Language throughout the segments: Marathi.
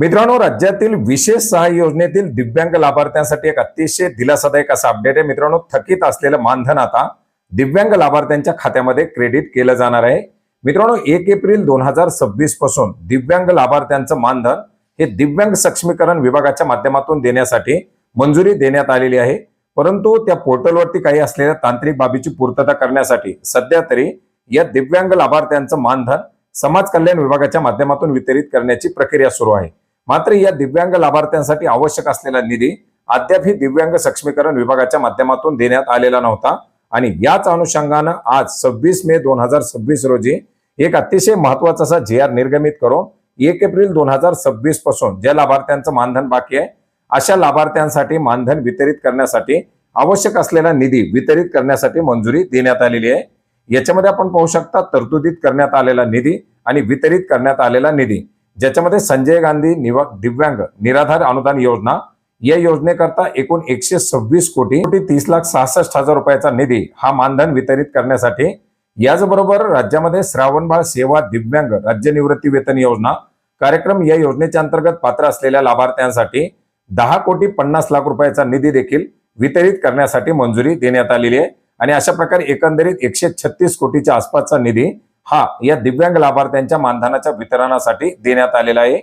मित्रांनो, राज्यातील विशेष सहाय्य योजनेतील दिव्यांग लाभार्थ्यांसाठी एक अतिशय दिलासादायक असा अपडेट आहे। मित्रांनो, थकीत असलेलं मानधन आता दिव्यांग लाभार्थ्यांच्या खात्यामध्ये क्रेडिट केलं जाणार आहे। मित्रांनो, 1 एप्रिल 2026 पासून दिव्यांग लाभार्थ्यांचं मानधन हे दिव्यांग सक्षमीकरण विभागाच्या माध्यमातून देण्यासाठी मंजुरी देण्यात आलेली आहे। परंतु त्या पोर्टलवरती काही असलेल्या तांत्रिक बाबीची पूर्तता करण्यासाठी सध्या तरी या दिव्यांग लाभार्थ्यांचं मानधन समाज कल्याण विभागाच्या माध्यमातून वितरित करण्याची प्रक्रिया सुरू आहे। मात्र या दिव्यांग लाभार्थ्यांसाठी आवश्यक असलेला निधी अद्यापही दिव्यांग सक्षमीकरण विभागाच्या माध्यमातून देण्यात आलेला नव्हता आणि याच अनुषंगाने आज 26 मे 2026 रोजी एक अतिशय महत्त्वाचा असा जी आर निर्गमित करून 1 एप्रिल 2026 पासून ज्या लाभार्थ्यांचं मानधन बाकी आहे अशा लाभार्थ्यांसाठी मानधन वितरित करण्यासाठी आवश्यक असलेला निधी वितरित करण्यासाठी मंजुरी देण्यात आलेली आहे। याच्यामध्ये आपण पाहू शकता तरतुदीत करण्यात आलेला निधी आणि वितरित करण्यात आलेला निधी, ज्याच्यामध्ये संजय गांधी दिव्यांग निराधार अनुदान योजना या योजनेकरता एकूण 126 कोटी 30,66,000 रुपयाचा निधी हा मानधन वितरित करण्यासाठी, याचबरोबर राज्यामध्ये श्रावणबाळ सेवा दिव्यांग राज्य निवृत्ती वेतन योजना कार्यक्रम या योजनेच्या अंतर्गत पात्र असलेल्या लाभार्थ्यांसाठी 10 कोटी 50 लाख रुपयाचा निधी देखील वितरित करण्यासाठी मंजुरी देण्यात आलेली आहे आणि अशा प्रकारे एकंदरीत 136 कोटीच्या आसपासचा निधी हा या दिव्यांग लाभार्थ्यांच्या मानधनाच्या वितरणासाठी देण्यात आलेला आहे।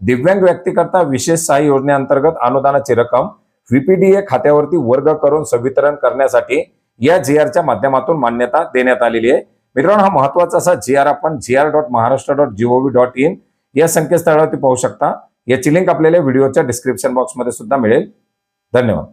दिव्यांग व्यक्तीकरता विशेष सहाय्य योजनेअंतर्गत अनुदानाची रक्कम व्हीपीडीए खात्यावरती वर्ग करून संवितरण करण्यासाठी या जीआरच्या माध्यमातून मान्यता देण्यात आलेली आहे। मित्रांनो, हा महत्त्वाचा असा जीआर आपण gr.maharashtra.gov.in या संकेतस्थळावरती पाहू शकता। याची लिंक आपल्याला व्हिडिओच्या डिस्क्रिप्शन बॉक्समध्ये सुद्धा मिळेल। धन्यवाद।